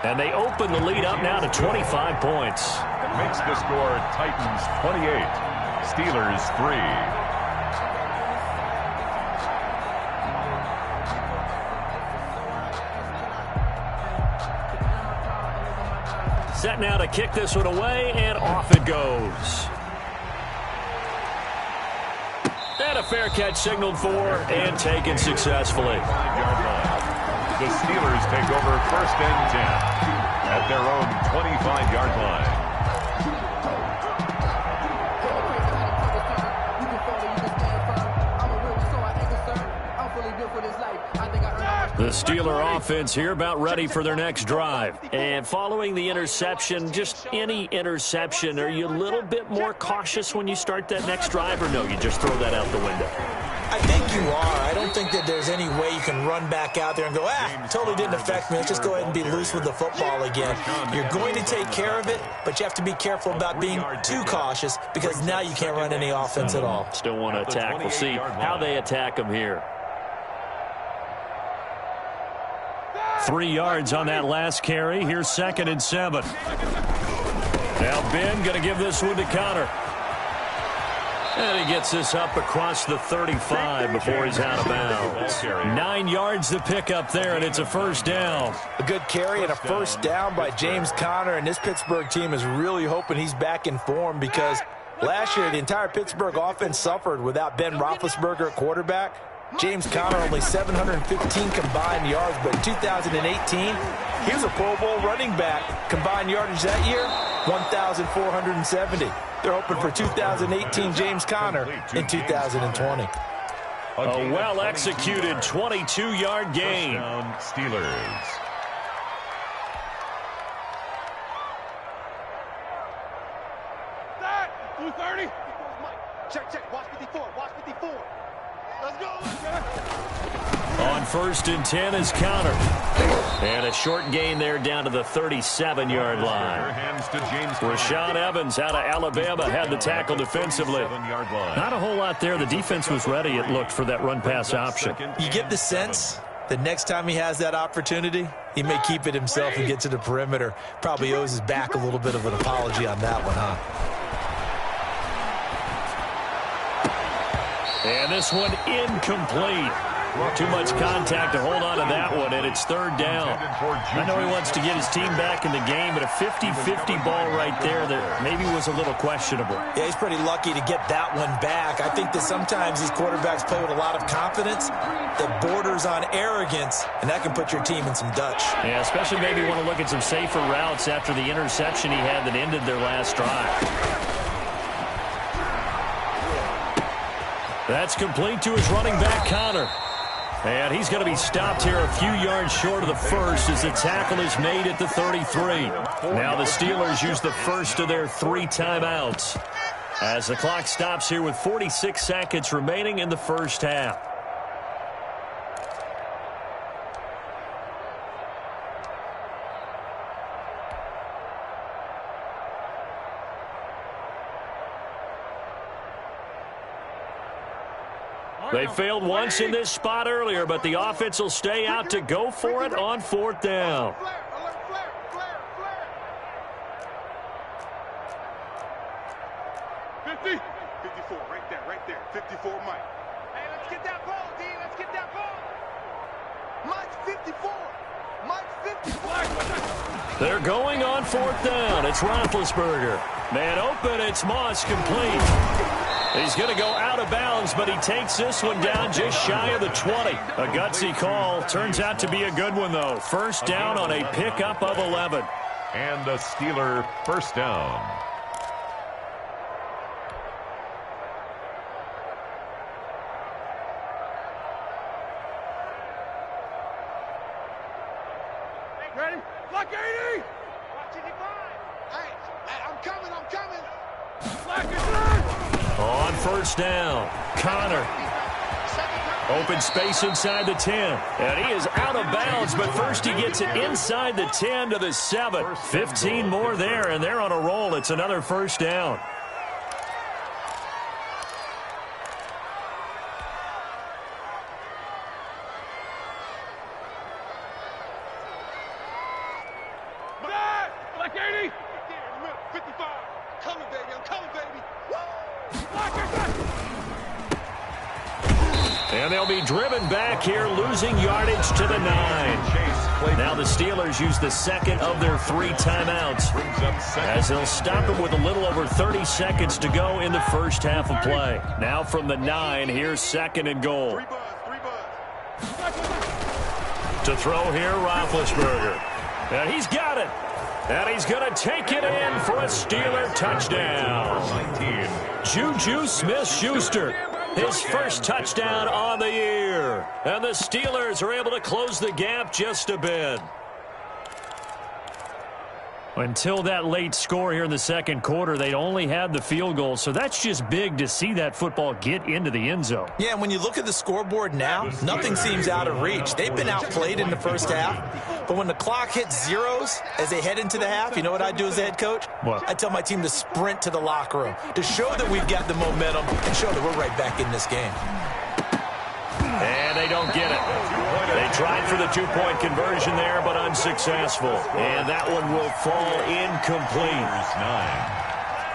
And they open the lead up now to 25 points. Makes the score Titans 28, Steelers 3. Set now to kick this one away, and off it goes. And a fair catch signaled for and taken successfully. The Steelers take over 1st and 10 at their own 25-yard line. The Steeler offense here about ready for their next drive. And following the interception, just any interception, are you a little bit more cautious when you start that next drive, or no, you just throw that out the window? I think you are. I don't think that there's any way you can run back out there and go, totally didn't affect me. Let's just go ahead and be loose with the football again. You're going to take care of it, but you have to be careful about being too cautious because now you can't run any offense at all. Still want to attack. We'll see how they attack them here. 3 yards on that last carry. Here's 2nd and 7. Now Ben going to give this one to Connor. And he gets this up across the 35 before he's out of bounds. 9 yards to pick up there, and it's a 1st down. A good carry and a 1st down by James Conner, and this Pittsburgh team is really hoping he's back in form because last year the entire Pittsburgh offense suffered without Ben Roethlisberger at quarterback. James Conner only 715 combined yards, but in 2018, he was a Pro Bowl running back. Combined yardage that year, 1,470. They're hoping for 2018 James Conner in 2020. A well-executed 22-yard gain. Steelers. That 230. Check. Watch 54. Watch 54. Let's go. On 1st and 10 is Connor. And a short gain there down to the 37-yard line. Rashaan Evans out of Alabama had the tackle defensively. Not a whole lot there. The defense was ready, it looked, for that run-pass option. You get the sense that next time he has that opportunity, he may keep it himself and get to the perimeter. Probably owes his back a little bit of an apology on that one, huh? And this one incomplete. Too much contact to hold on to that one, and it's 3rd down. I know he wants to get his team back in the game, but a 50-50 ball right there that maybe was a little questionable. Yeah, he's pretty lucky to get that one back. I think that sometimes these quarterbacks play with a lot of confidence that borders on arrogance, and that can put your team in some Dutch. Yeah, especially maybe want to look at some safer routes after the interception he had that ended their last drive. That's complete to his running back, Connor. And he's going to be stopped here a few yards short of the 1st as the tackle is made at the 33. Now the Steelers use the 1st of their 3 timeouts as the clock stops here with 46 seconds remaining in the 1st half. They failed once in this spot earlier, but the offense will stay out to go for it on 4th down. Flare. 54, right there. 54, Mike. Hey, let's get that ball, D. Let's get that ball. Mike's 54. Mike's 54. They're going on 4th down. It's Roethlisberger. Man open, it's Moss complete. He's going to go out of bounds, but he takes this one down just shy of the 20. A gutsy call. Turns out to be a good one, though. 1st down on a pickup of 11. And a Steeler 1st down. Ready? Block 80! Watch 85! Hey, I'm coming! Block it! On 1st down, Connor. Open space inside the 10. And he is out of bounds, but first he gets it inside the 10 to the 7. 15 more there, and they're on a roll. It's another 1st down. And they'll be driven back here, losing yardage to the 9. Now the Steelers use the second of their 3 timeouts as they'll stop it with a little over 30 seconds to go in the first half of play. Now from the 9, here's 2nd and goal. To throw here, Roethlisberger. And he's got it. And he's going to take it in for a Steeler touchdown. Juju Smith-Schuster, his first touchdown on the year. And the Steelers are able to close the gap just a bit. Until that late score here in the second quarter, they'd only had the field goal, so that's just big to see that football get into the end zone. Yeah, and when you look at the scoreboard now, nothing seems out of reach. They've been outplayed in the first half, but when the clock hits zeros as they head into the half, you know what I do as the head coach? What? I tell my team to sprint to the locker room to show that we've got the momentum and show that we're right back in this game. And they don't get it. They tried for the 2-point conversion there, but unsuccessful. And that one will fall incomplete.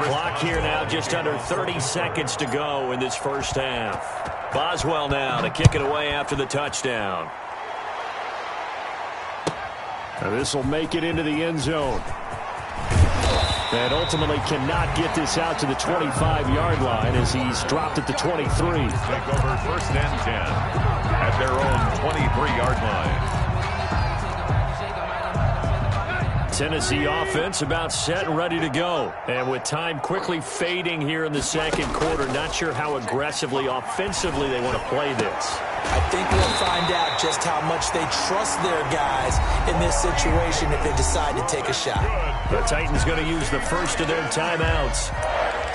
Clock here now, just under 30 seconds to go in this first half. Boswell now to kick it away after the touchdown. Now this will make it into the end zone. And ultimately cannot get this out to the 25-yard line as he's dropped at the 23. Take over 1st and 10 at their own 23-yard line. Tennessee offense about set and ready to go. And with time quickly fading here in the second quarter, not sure how aggressively, offensively they want to play this. I think we'll find out just how much they trust their guys in this situation if they decide to take a shot. The Titans going to use the first of their timeouts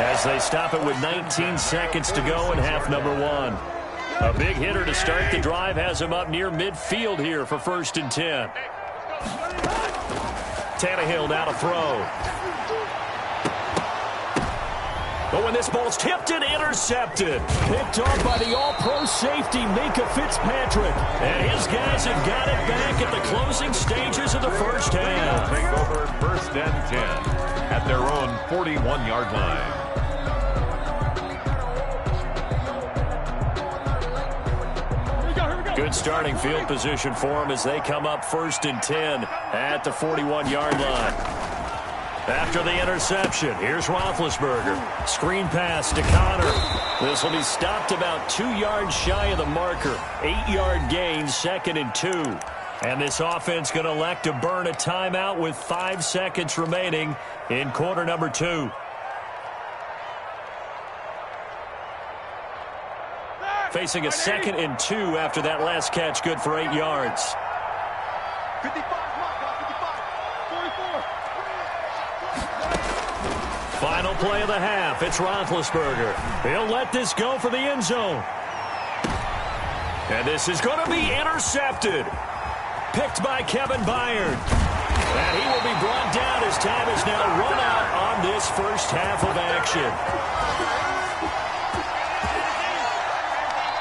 as they stop it with 19 seconds to go in half number 1. A big hitter to start the drive has him up near midfield here for 1st and 10. Tannehill now to throw. But when this ball's tipped and intercepted. Picked off by the all-pro safety, Minkah Fitzpatrick. And his guys have got it back at the closing stages of the first half. Take over 1st and 10 at their own 41-yard line. Good starting field position for them as they come up 1st and 10 at the 41-yard line. After the interception, here's Roethlisberger. Screen pass to Connor. This will be stopped about 2 yards shy of the marker. 8-yard gain, 2nd and 2. And this offense going to elect to burn a timeout with 5 seconds remaining in quarter number 2. Facing a 2nd and 2 after that last catch, good for 8 yards. 55. Final play of the half. It's Roethlisberger. He'll let this go for the end zone. And this is going to be intercepted. Picked by Kevin Byard. And he will be brought down as time is now run out on this first half of action.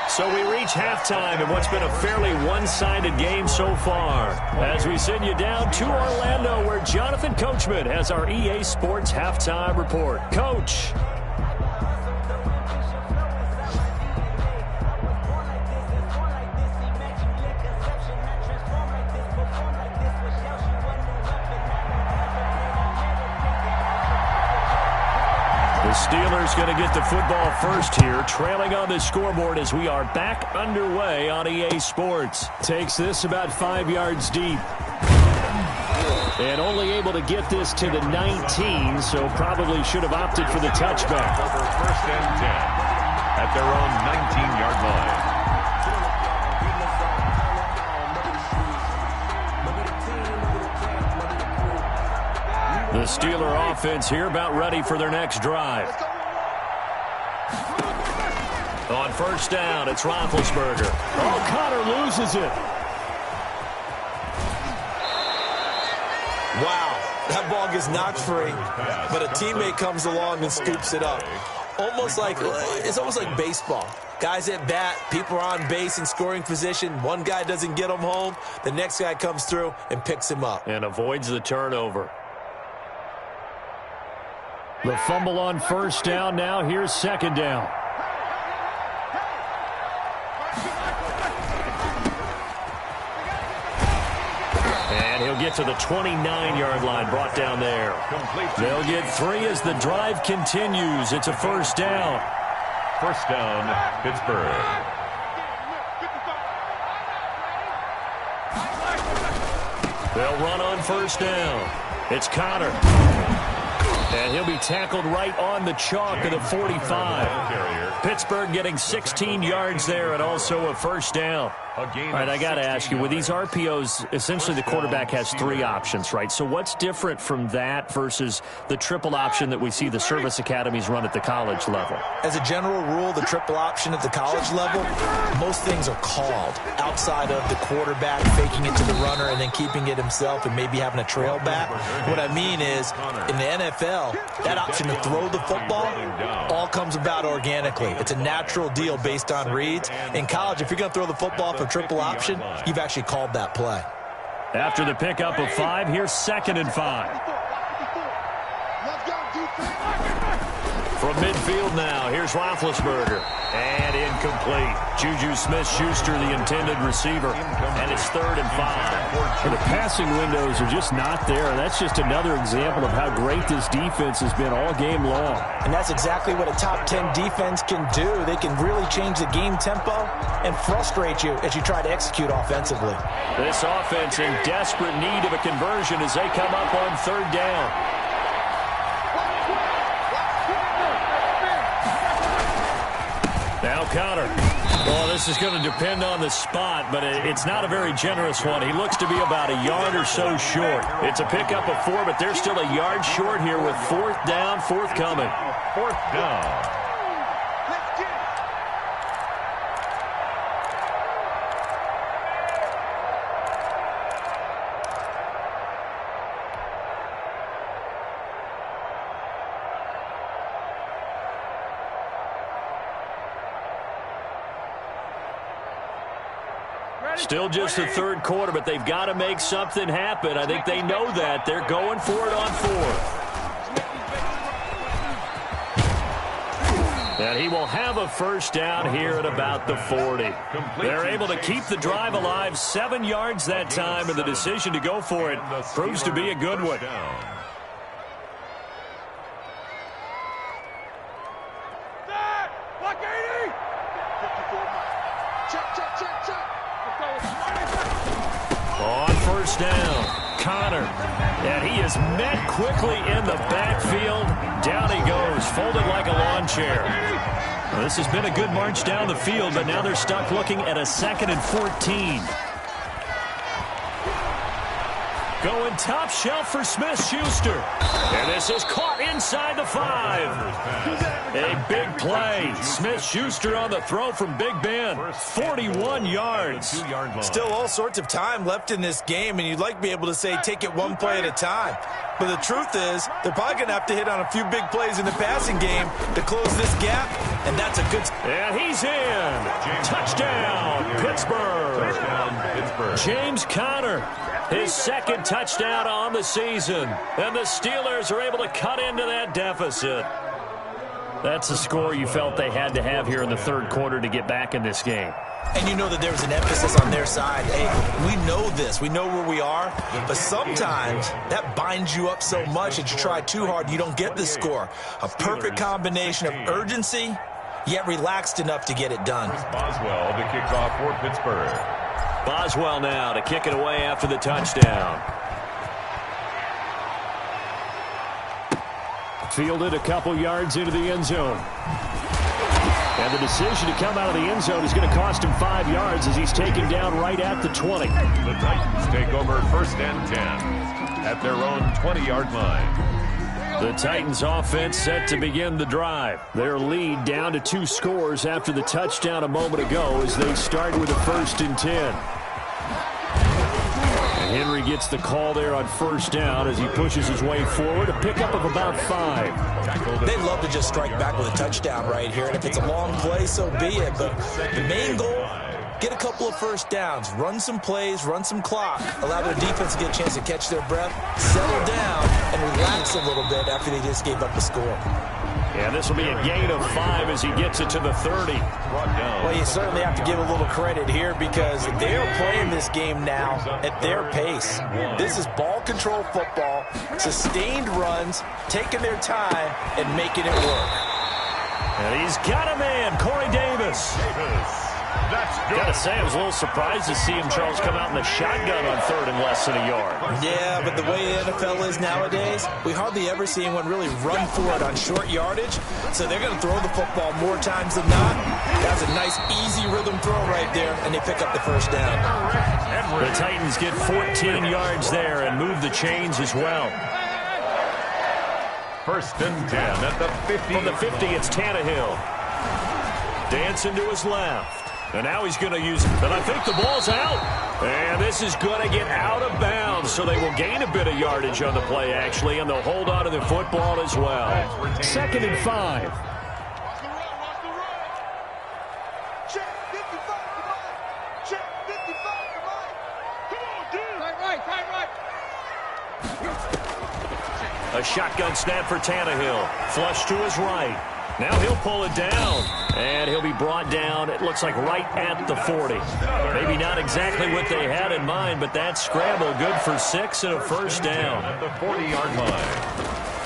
So we reach halftime in what's been a fairly one-sided game so far. As we send you down to Orlando, where Jonathan Coachman has our EA Sports Halftime Report. Coach. The Steelers going to get the football first here, trailing on the scoreboard as we are back underway on EA Sports. Takes this about 5 yards deep. And only able to get this to the 19, so probably should have opted for the touchback. Over 1st and 10 at their own 19-yard line. The Steeler offense here about ready for their next drive. On 1st down, it's Roethlisberger. Oh, Connor loses it. Wow, that ball gets knocked free, but a teammate comes along and scoops it up. It's almost like baseball. Guys at bat, people are on base in scoring position. One guy doesn't get him home. The next guy comes through and picks him up. And avoids the turnover. The fumble on 1st down. Now here's 2nd down. And he'll get to the 29-yard line, brought down there. They'll get 3 as the drive continues. It's a first down. First down, Pittsburgh. They'll run on first down. It's Connor. And he'll be tackled right on the chalk of the 45. Pittsburgh getting 16 yards there and also a first down. All right, I got to ask you, with these RPOs, essentially the quarterback has 3 options, right? So what's different from that versus the triple option that we see the service academies run at the college level? As a general rule, the triple option at the college level, most things are called outside of the quarterback faking it to the runner and then keeping it himself and maybe having a trail back. What I mean is, in the NFL, that option to throw the football all comes about organically. It's a natural deal based on reads. In college, if you're going to throw the football for triple option, you've actually called that play. After the pickup of 5, here's 2nd and 5. From midfield now, here's Roethlisberger. And incomplete. Juju Smith-Schuster, the intended receiver. And it's 3rd and 5. And the passing windows are just not there. And that's just another example of how great this defense has been all game long. And that's exactly what a top 10 defense can do. They can really change the game tempo and frustrate you as you try to execute offensively. This offense in desperate need of a conversion as they come up on 3rd down. Now Connor. Well, this is going to depend on the spot, but it's not a very generous one. He looks to be about a yard or so short. It's a pickup of 4, but they're still a yard short here with 4th down, forthcoming. 4th down. Still just the 3rd quarter, but they've got to make something happen. I think they know that. They're going for it on 4th. And he will have a first down here at about the 40. They're able to keep the drive alive, 7 yards that time, and the decision to go for it proves to be a good one. On first down, Connor. And he is met quickly in the backfield. Down he goes, folded like a lawn chair. Well, this has been a good march down the field, but now they're stuck looking at a 2nd and 14. Going top shelf for Smith-Schuster. And this is caught inside the 5. A big play. Smith-Schuster on the throw from Big Ben. 41 yards. Still all sorts of time left in this game, and you'd like to be able to say take it one play at a time. But the truth is, they're probably going to have to hit on a few big plays in the passing game to close this gap, and that's a good... And he's in. Touchdown, Pittsburgh. James Conner. His 2nd touchdown on the season. And the Steelers are able to cut into that deficit. That's a score you felt they had to have here in the 3rd quarter to get back in this game. And you know that there's an emphasis on their side. Hey, we know this. We know where we are. But sometimes that binds you up so much that you try too hard, you don't get the score. A perfect combination of urgency, yet relaxed enough to get it done. Boswell to kick off for Pittsburgh. Boswell now to kick it away after the touchdown. Fielded a couple yards into the end zone. And the decision to come out of the end zone is going to cost him 5 yards as he's taken down right at the 20. The Titans take over 1st and 10 at their own 20-yard line. The Titans offense set to begin the drive. Their lead down to 2 scores after the touchdown a moment ago as they start with a 1st and 10. And Henry gets the call there on 1st down as he pushes his way forward, a pickup of about 5. They'd love to just strike back with a touchdown right here, and if it's a long play, so be it. But the main goal, get a couple of 1st downs, run some plays, run some clock, allow their defense to get a chance to catch their breath, settle down, and relax a little bit after they just gave up the score. And this will be a gain of 5 as he gets it to the 30. Well, you certainly have to give a little credit here because they're playing this game now at their pace. This is ball control football, sustained runs, taking their time, and making it work. And he's got a man, Corey Davis. Gotta say, I was a little surprised to see him, Charles, come out in the shotgun on 3rd and less than a yard. Yeah, but the way the NFL is nowadays, we hardly ever see anyone really run for it on short yardage. So they're going to throw the football more times than not. That's a nice, easy rhythm throw right there, and they pick up the first down. The Titans get 14 yards there and move the chains as well. 1st and 10 at the 50. From the 50, it's Tannehill. Dancing to his left. And now he's going to use it. And I think the ball's out. And this is going to get out of bounds. So they will gain a bit of yardage on the play, actually. And they'll hold on to the football as well. 2nd and 5. Check 55, come on. Check 55, come on. Come on, dude. Tight right. A shotgun snap for Tannehill. Flush to his right. Now he'll pull it down. And he'll be brought down, it looks like, right at the 40. Maybe not exactly what they had in mind, but that scramble good for 6 and a first down. At the 40-yard line.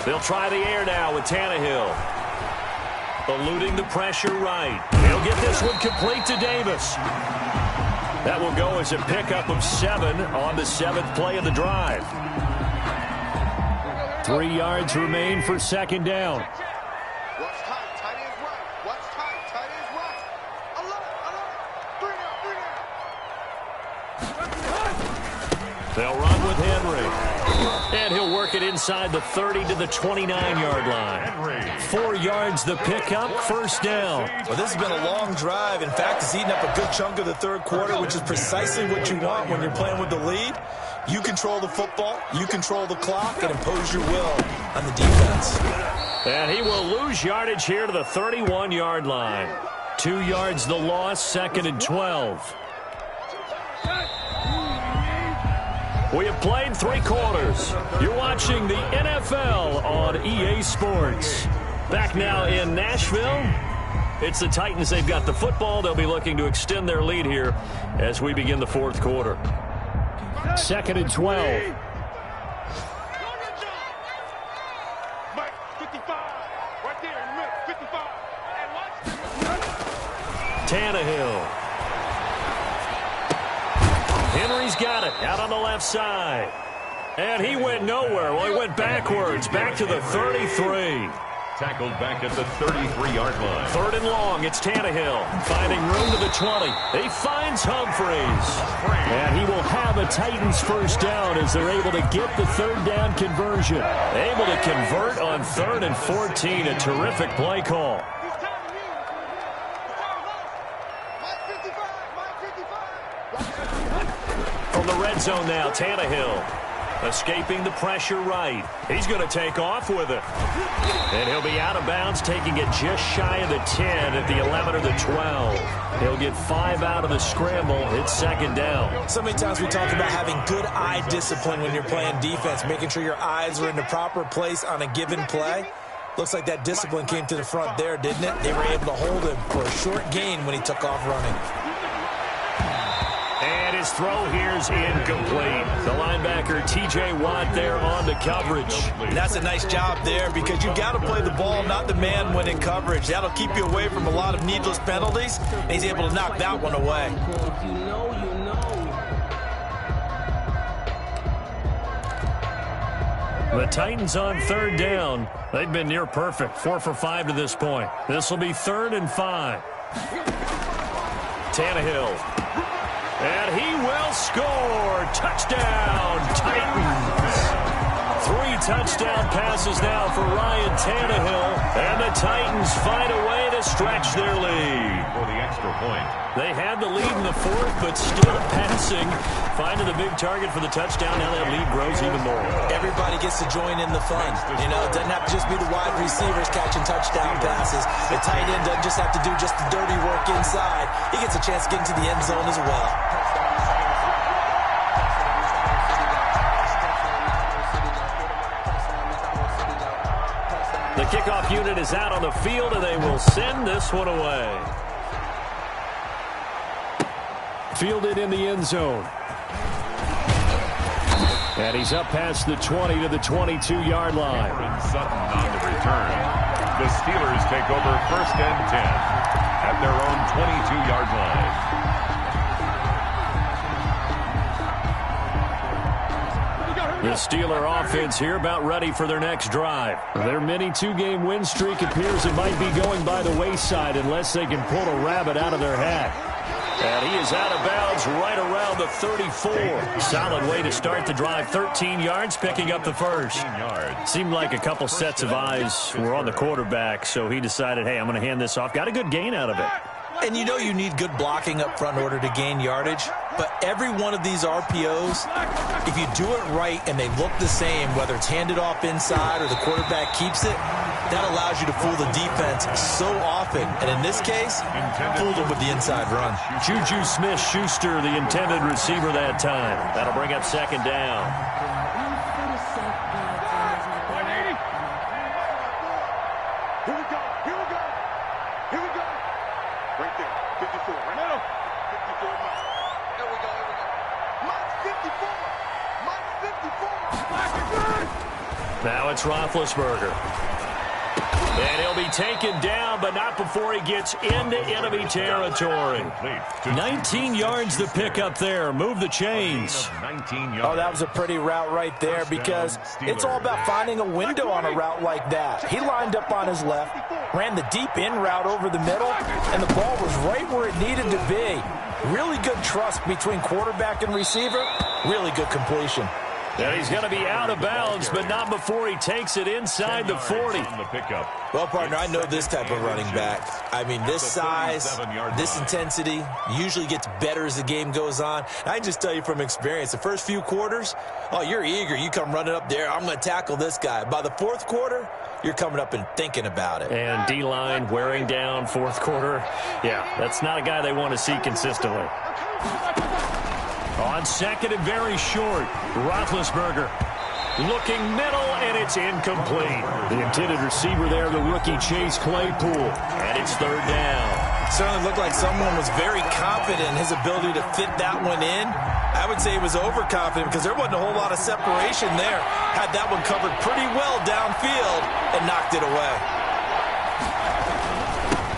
They'll try the air now with Tannehill. Eluding the pressure right. He'll get this one complete to Davis. That will go as a pickup of 7 on the 7th play of the drive. 3 yards remain for 2nd down. Watch tight, tight is right. Watch tight, tight is right. Alert, alert. 3 now. They'll run with Henry. And he'll work it inside the 30 to the 29-yard line. 4 yards the pickup, first down. Well, this has been a long drive. In fact, it's eaten up a good chunk of the 3rd quarter, which is precisely what you want when you're playing with the lead. You control the football, you control the clock, and impose your will on the defense. And he will lose yardage here to the 31-yard line. 2 yards the loss, 2nd and 12. We have played 3 quarters. You're watching the NFL on EA Sports. Back now in Nashville. It's the Titans. They've got the football. They'll be looking to extend their lead here as we begin the 4th quarter. 2nd and 12. Mike, 55. Right there in the middle, 55. And watch. Tannehill. Henry's got it out on the left side. And he went nowhere. Well, he went backwards, back to the 33. Tackled back at the 33-yard line. 3rd and long, it's Tannehill finding room to the 20. He finds Humphreys. And he will have a Titans first down as they're able to get the 3rd down conversion. Able to convert on 3rd and 14. A terrific play call. Mike 55, Mike 55. From the red zone now, Tannehill. Escaping the pressure right. He's going to take off with it. And he'll be out of bounds, taking it just shy of the 10 at the 11 or the 12. He'll get 5 out of the scramble. It's 2nd down. So many times we talk about having good eye discipline when you're playing defense, making sure your eyes are in the proper place on a given play. Looks like that discipline came to the front there, didn't it? They were able to hold him for a short gain when he took off running. And his throw here's incomplete. The linebacker, T.J. Watt, there on the coverage. That's a nice job there because you got to play the ball, not the man when in coverage. That'll keep you away from a lot of needless penalties. And he's able to knock that one away. The Titans on 3rd down. They've been near perfect. 4 for 5 to this point. This will be 3rd and 5. Tannehill. And he will score. Touchdown, Titans. 3 touchdown passes now for Ryan Tannehill. And the Titans find a way to stretch their lead. For the extra point. They had the lead in the 4th, but still passing. Finding the big target for the touchdown. Now that lead grows even more. Everybody gets to join in the fun. You know, it doesn't have to just be the wide receivers catching touchdown passes. The tight end doesn't just have to do just the dirty work inside. He gets a chance to get into the end zone as well. The kickoff unit is out on the field, and they will send this one away. Fielded in the end zone. And he's up past the 20 to the 22-yard line. Sutton on the return. The Steelers take over first and 10 at their own 22-yard line. The Steeler offense here about ready for their next drive. Their mini two-game win streak appears it might be going by the wayside unless they can pull a rabbit out of their hat. And he is out of bounds right around the 34. Solid way to start the drive. 13 yards, picking up the first. Seemed like a couple sets of eyes were on the quarterback, so he decided, hey, I'm going to hand this off. Got a good gain out of it. And you know you need good blocking up front in order to gain yardage. But every one of these RPOs, if you do it right and they look the same, whether it's handed off inside or the quarterback keeps it, that allows you to fool the defense so often. And in this case, fooled them with the inside run. Juju Smith-Schuster, the intended receiver that time. That'll bring up second down. Here we go. Here we go. Here we go. Right there. 54. Right middle. 54. There we go. Here we go. Mike's 54. Mike's 54. Now it's Roethlisberger. And he'll be taken down, but not before he gets into enemy territory. 19 yards to pick up there. Move the chains. Oh, that was a pretty route right there because it's all about finding a window on a route like that. He lined up on his left, ran the deep in route over the middle, and the ball was right where it needed to be. Really good trust between quarterback and receiver. Really good completion. And he's going to be out of bounds, but not before he takes it inside the 40. Well, partner, I know this type of running back. I mean, this size, this intensity usually gets better as the game goes on. I can just tell you from experience, the first few quarters, oh, you're eager. You come running up there, I'm going to tackle this guy. By the fourth quarter, you're coming up and thinking about it. And D-line wearing down fourth quarter. Yeah, that's not a guy they want to see consistently. On second and very short, Roethlisberger looking middle, and it's incomplete. The intended receiver there, the rookie Chase Claypool, and it's third down. Certainly looked like someone was very confident in his ability to fit that one in. I would say he was overconfident because there wasn't a whole lot of separation there. Had that one covered pretty well downfield and knocked it away.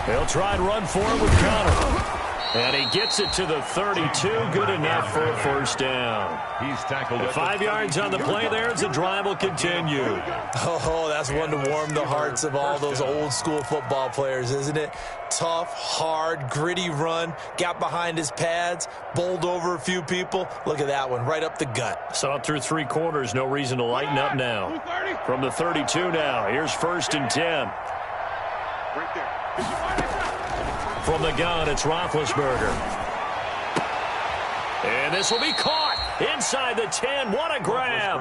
They'll try and run for it with Connor. And he gets it to the 32. Good enough for a first down. He's tackled. 5 yards on the play there as the drive will continue. Oh, that's one to warm the hearts of all those old school football players, isn't it? Tough, hard, gritty run. Got behind his pads, bowled over a few people. Look at that one, right up the gut. Saw it through three quarters. No reason to lighten up now. From the 32 now. Here's first and 10. Right there. From the gun, it's Roethlisberger. And this will be caught inside the 10. What a grab.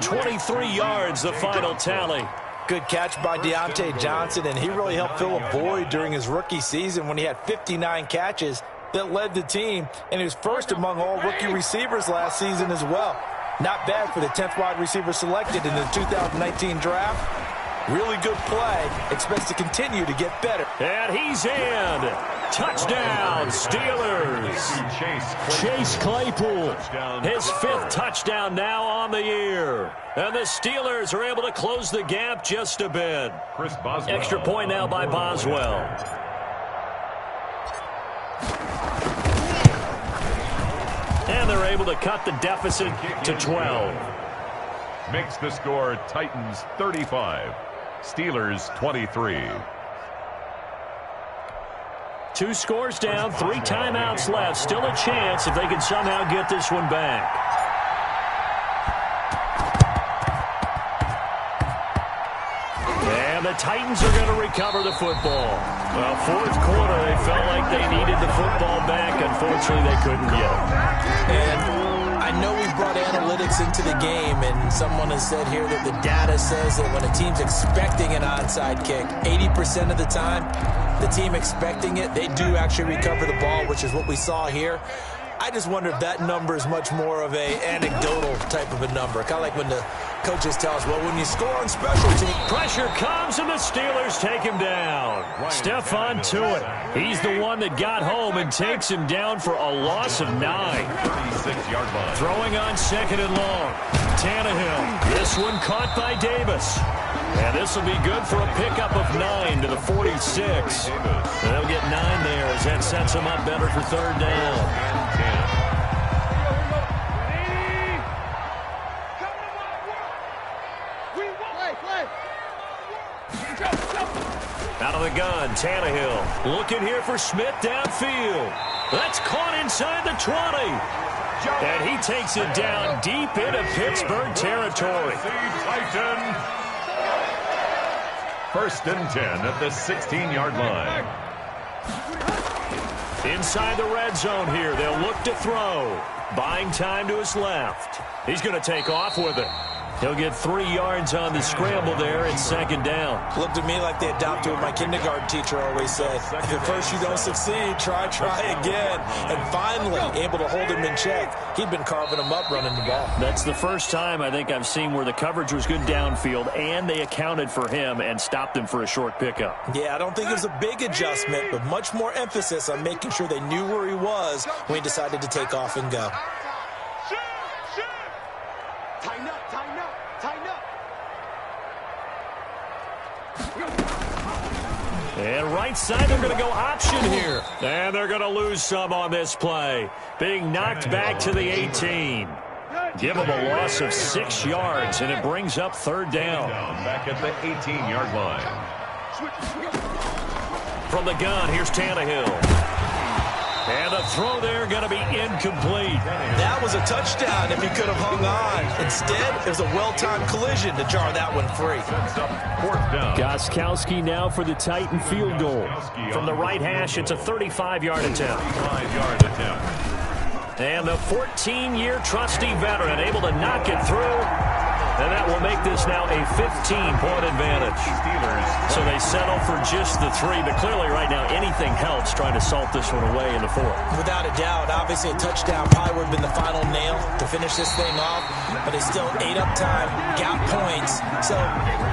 23 yards, the final tally. Good catch by Deontay Johnson, and he really helped fill a void during his rookie season when he had 59 catches that led the team, and he was first among all rookie receivers last season as well. Not bad for the 10th wide receiver selected in the 2019 draft. Really good play. Expects to continue to get better. And he's in. Touchdown, Steelers. Chase Claypool. His fifth touchdown now on the year. And the Steelers are able to close the gap just a bit. Extra point now by Boswell. And they're able to cut the deficit to 12. Makes the score Titans 35. Steelers 23. 2 scores down, 3 timeouts left. Still a chance if they can somehow get this one back. And the Titans are going to recover the football. Well, fourth quarter, they felt like they needed the football back. Unfortunately, they couldn't get it. And I know we brought analytics into the game, and someone has said here that the data says that when a team's expecting an onside kick, 80% of the time, the team expecting it, they do actually recover the ball, which is what we saw here. I just wonder if that number is much more of a anecdotal type of a number, kind of like when the Coaches tell us, well, when you score on special teams. Pressure comes, and the Steelers take him down. Stephon Tuitt. He's the one that got home and takes him down for a loss of 9. 36-yard line. Throwing on 2nd and long. Tannehill. This one caught by Davis. And this will be good for a pickup of 9 to the 46. They'll get 9 there as that sets them up better for 3rd down. And 10. Out of the gun, Tannehill. Looking here for Smith downfield. That's caught inside the 20. And he takes it down deep into Pittsburgh territory. Titan. 1st and 10 at the 16-yard line. Inside the red zone here. They'll look to throw. Buying time to his left. He's going to take off with it. He'll get 3 yards on the scramble there. It's 2nd down. Looked to me like they adopted what my kindergarten teacher always said. If at first you don't succeed, try again. And finally, able to hold him in check. He'd been carving him up running the ball. That's the first time I think I've seen where the coverage was good downfield, and they accounted for him and stopped him for a short pickup. Yeah, I don't think it was a big adjustment, but much more emphasis on making sure they knew where he was when he decided to take off and go. Tighten up, tighten up, tighten up. And right side, they're going to go option here. And they're going to lose some on this play. Being knocked back to the 18. Give them a loss of 6 yards, and it brings up 3rd down. Back at the 18-yard line. From the gun, here's Tannehill. And the throw there going to be incomplete. That was a touchdown if he could have hung on. Instead, it was a well-timed collision to jar that one free. 4th down. Ak2Ca's now for the Titan field goal. From the right hash, it's a 35-yard attempt. 5-yard attempt. And the 14-year trusty veteran able to knock it through. And that will make this now a 15-point advantage. Steelers. So they settle for just the 3, but clearly right now anything helps trying to salt this one away in the 4th. Without a doubt, obviously a touchdown probably would have been the final nail to finish this thing off, but they still ate up time, got points. So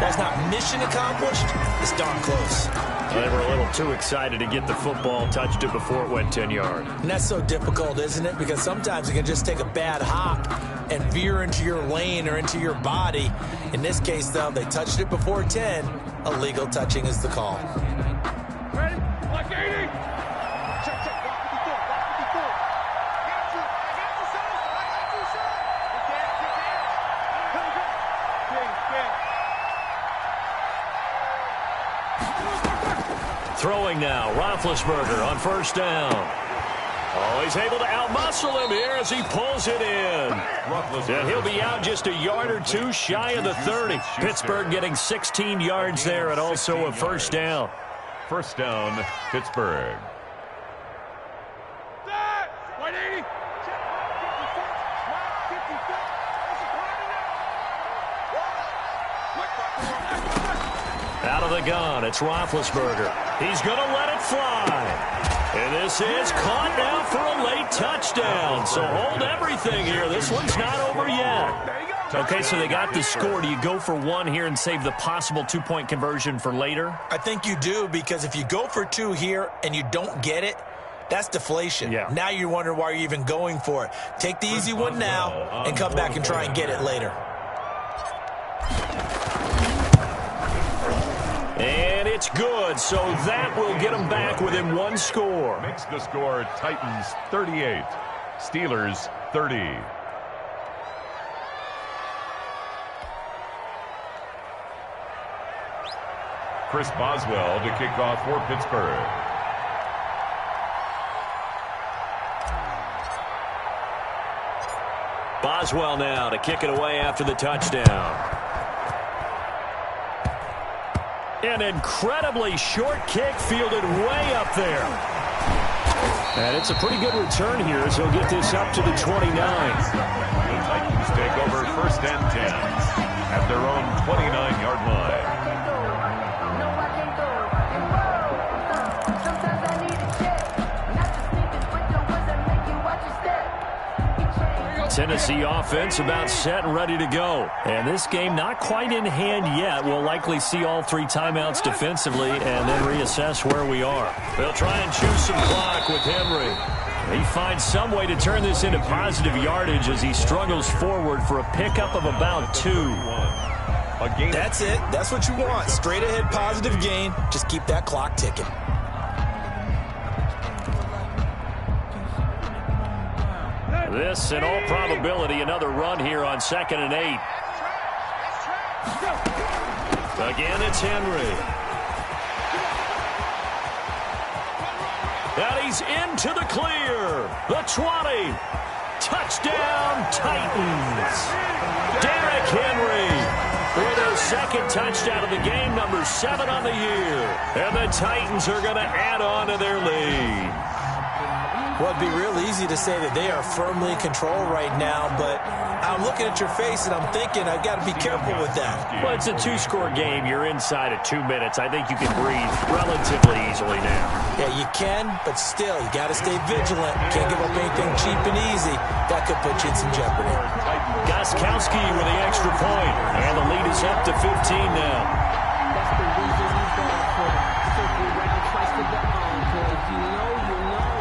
that's not mission accomplished. It's darn close. They were a little too excited to get the football, touched it before it went 10 yards. And that's so difficult, isn't it? Because sometimes you can just take a bad hop and veer into your lane or into your body. In this case, though, they touched it before 10. Illegal touching is the call. Ready? Like 80. Check, check. Block 54. Block 54. I got you, son. I got you, son. Here we go. Throwing now, Roethlisberger on 1st down. Oh, he's able to outmuscle him here as he pulls it in. And he'll be out just a yard or 2 shy of the 30. Pittsburgh getting 16 yards there and also a 1st down. 1st down, Pittsburgh. 180. Out of the gun, it's Roethlisberger. He's going to let it fly. And this is caught now for a late touchdown. So hold everything here. This one's not over yet. Okay, so they got the score. Do you go for 1 here and save the possible 2-point conversion for later? I think you do, because if you go for 2 here and you don't get it, that's deflation. Yeah. Now you wonder why you're even going for it. Take the easy one now and come back and try and get it later. And it's good, so that will get them back within 1 score. Makes the score Titans 38, Steelers 30. Chris Boswell to kick off for Pittsburgh. Boswell now to kick it away after the touchdown. An incredibly short kick fielded way up there. And it's a pretty good return here as he'll get this up to the 29. The Titans take over 1st and 10 at their own 29-yard line. Tennessee offense about set and ready to go. And this game not quite in hand yet. We'll likely see all 3 timeouts defensively and then reassess where we are. They'll try and choose some clock with Henry. He finds some way to turn this into positive yardage as he struggles forward for a pickup of about 2. That's it. That's what you want. Straight ahead positive gain. Just keep that clock ticking. This, in all probability, another run here on 2nd and 8. Again, it's Henry. And he's into the clear. The 20. Touchdown, Titans. Derrick Henry with his 2nd touchdown of the game, number 7 on the year. And the Titans are going to add on to their lead. Well, it'd be real easy to say that they are firmly in control right now, but I'm looking at your face and I'm thinking I've got to be careful with that. Well, it's a 2-score game. You're inside of 2 minutes. I think you can breathe relatively easily now. Yeah, you can, but still, you got to stay vigilant. Can't give up anything cheap and easy. That could put you in some jeopardy. Ak2Ca's with the extra point, and the lead is up to 15 now. That's the reason he's going for it. Circle around, tries to the encore. If you know, you know.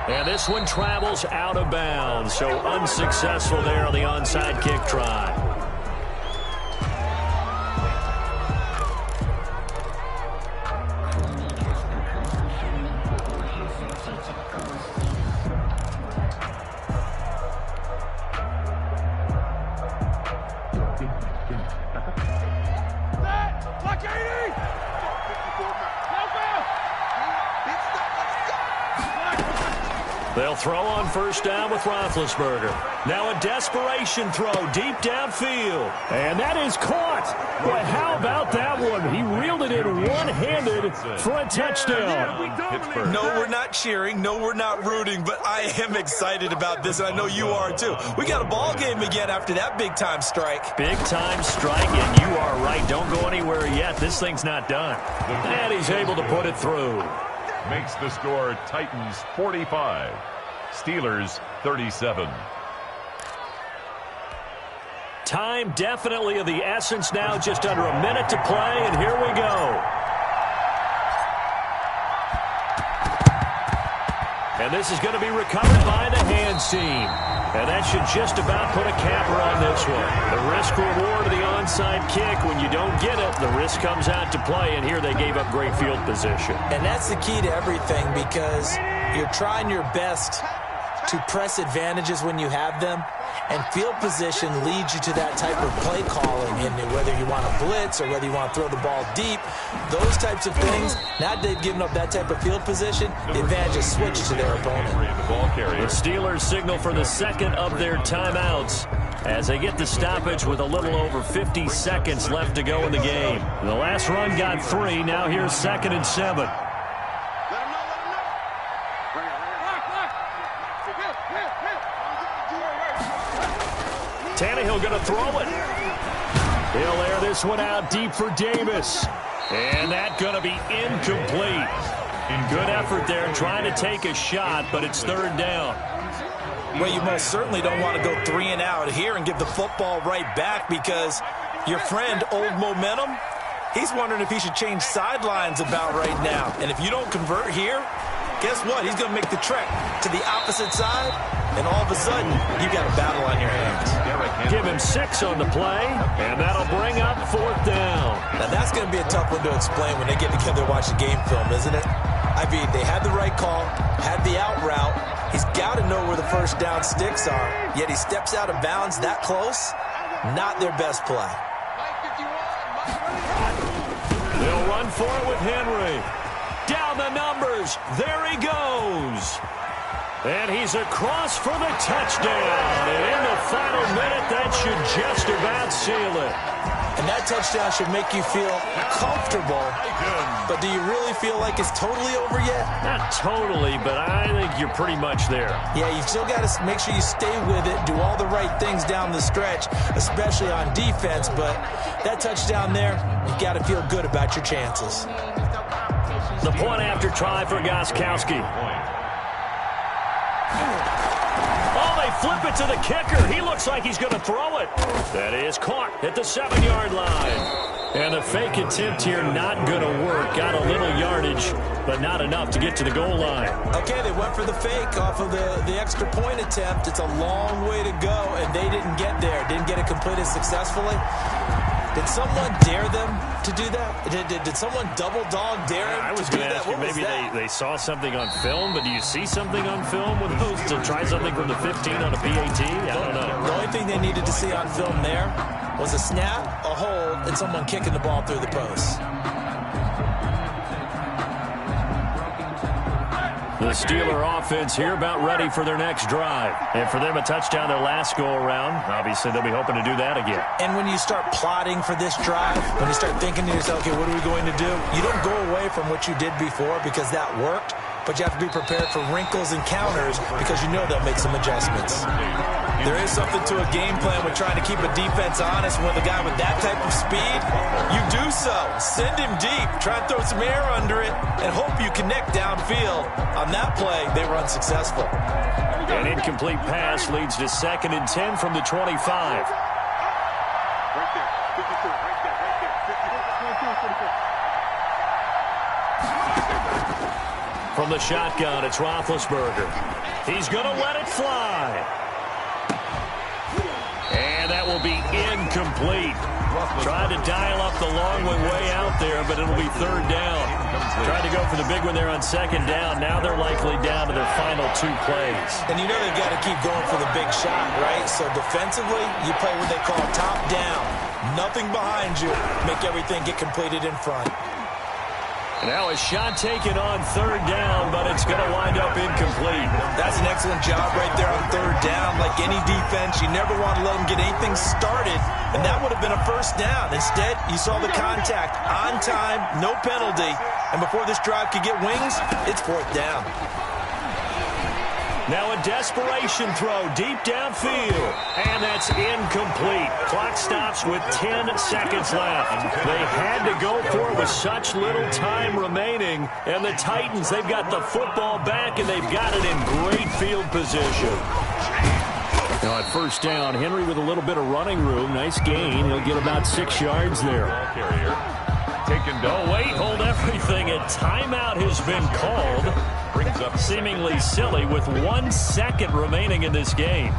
And this one travels out of bounds, so unsuccessful there on the onside kick try. They'll throw on 1st down with Roethlisberger. Now a desperation throw deep downfield. And that is caught. Boy, how about that one? He reeled it in one-handed for a touchdown. No, we're not cheering. No, we're not rooting. But I am excited about this, and I know you are too. We got a ball game again after that big-time strike. Big-time strike, and you are right. Don't go anywhere yet. This thing's not done. And he's able to put it through. Makes the score Titans 45, Steelers 37. Time definitely of the essence now, just under a minute to play, and here we go. And this is going to be recovered by the hands team. And that should just about put a capper on this one. The risk-reward of the onside kick, when you don't get it, the risk comes out to play, and here they gave up great field position. And that's the key to everything, because you're trying your best to press advantages when you have them, and field position leads you to that type of play calling. And whether you want to blitz or whether you want to throw the ball deep, those types of things, now that they've given up that type of field position, the advantage is switched to their opponent. The Steelers signal for the 2nd of their timeouts as they get the stoppage with a little over 50 seconds left to go in the game. The last run got 3. Now here's 2nd and 7. Tannehill going to throw it. He'll air this one out deep for Davis. And that going to be incomplete. Good effort there trying to take a shot, but it's 3rd down. Well, you most certainly don't want to go 3 and out here and give the football right back, because your friend, Old Momentum, he's wondering if he should change sidelines about right now. And if you don't convert here, guess what? He's going to make the trek to the opposite side, and all of a sudden, you've got a battle on your hands. Give him 6 on the play, and that'll bring up 4th down. Now, that's going to be a tough one to explain when they get together and watch the game film, isn't it? I mean, they had the right call, had the out route. He's got to know where the 1st down sticks are, yet he steps out of bounds that close. Not their best play. They'll run for it with Henry. Down the numbers. There he goes. And he's across for the touchdown. And in the final minute, that should just about seal it. And that touchdown should make you feel comfortable. But do you really feel like it's totally over yet? Not totally, but I think you're pretty much there. Yeah, you've still got to make sure you stay with it, do all the right things down the stretch, especially on defense. But that touchdown there, you've got to feel good about your chances. The point after try for Ak2Ca's. Oh, they flip it to the kicker. He looks like he's going to throw it. That is caught at the 7-yard line. And the fake attempt here not going to work. Got a little yardage, but not enough to get to the goal line. Okay, they went for the fake off of the extra point attempt. It's a long way to go, and they didn't get there. Didn't get it completed successfully. Did someone dare them to do that? Did someone double dog dare them? I was going to ask you, maybe they saw something on film, but do you see something on film with those to try something from the 15 on a PAT? I don't know. The only thing they needed to see on film there was a snap, a hold, and someone kicking the ball through the post. The Steeler offense here about ready for their next drive. And for them, a touchdown their last go-around. Obviously, they'll be hoping to do that again. And when you start plotting for this drive, when you start thinking to yourself, okay, what are we going to do? You don't go away from what you did before because that worked, but you have to be prepared for wrinkles and counters because you know they'll make some adjustments. There is something to a game plan with trying to keep a defense honest. With a guy with that type of speed, you do so. Send him deep. Try and throw some air under it and hope you connect downfield. On that play, they were unsuccessful. An incomplete pass leads to 2nd and 10 from the 25. Right there. 54. Right there. Right there. 54. From the shotgun, it's Roethlisberger. He's going to let it fly. And that will be incomplete. Tried to dial up the long one way out there, but it'll be 3rd down. Tried to go for the big one there on 2nd down. Now they're likely down to their final 2 plays. And you know they've got to keep going for the big shot, right? So defensively, you play what they call top down. Nothing behind you. Make everything get completed in front. Now a shot taken on 3rd down, but it's going to wind up incomplete. That's an excellent job right there on 3rd down. Like any defense, you never want to let them get anything started, and that would have been a 1st down. Instead, you saw the contact on time, no penalty, and before this drive could get wings, it's 4th down. Now a desperation throw deep downfield, and that's incomplete. Clock stops with 10 seconds left. They had to go for it with such little time remaining, and the Titans, they've got the football back, and they've got it in great field position. Now at 1st down, Henry with a little bit of running room. Nice gain. He'll get about 6 yards there. Oh, wait, hold everything. A timeout has been called. Brings up seemingly silly with 1 second remaining in this game.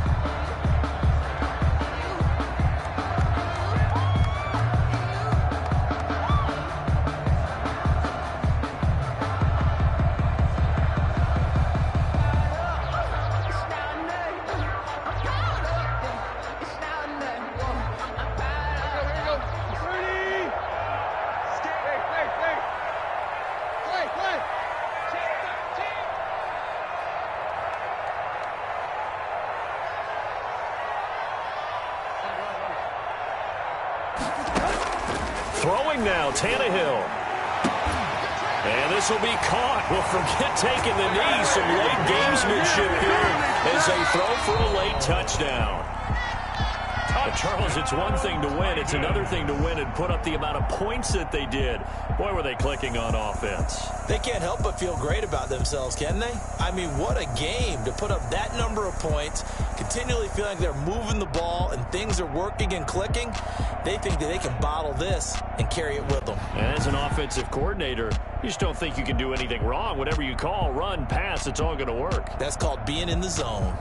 Throwing now, Tannehill. And this will be caught. Well, forget taking the knee. Some late gamesmanship here as they throw for a late touchdown. Charles, it's one thing to win. It's another thing to win and put up the amount of points that they did. Boy, were they clicking on offense. They can't help but feel great about themselves, can they? I mean, what a game to put up that number of points, continually feeling like they're moving the ball and things are working and clicking. They think that they can bottle this and carry it with them. And as an offensive coordinator, you just don't think you can do anything wrong. Whatever you call, run, pass, it's all going to work. That's called being in the zone.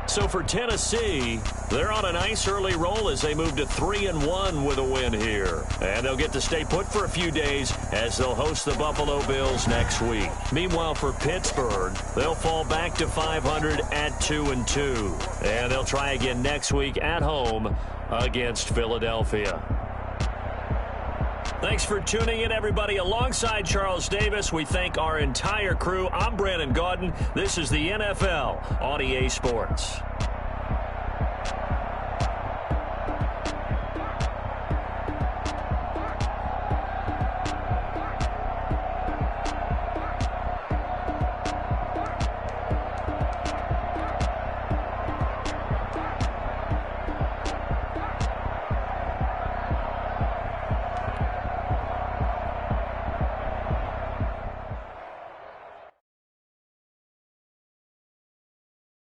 So for Tennessee, they're on a nice early roll as they move to 3-1 with a win here. And they'll get to stay put for a few days as they'll host the Buffalo Bills next week. Meanwhile, for Pittsburgh, they'll fall back to 500 at 2-2. And they'll try again next week at home against Philadelphia. Thanks for tuning in, everybody. Alongside Charles Davis, we thank our entire crew. I'm Brandon Gaudin. This is the NFL on EA Sports.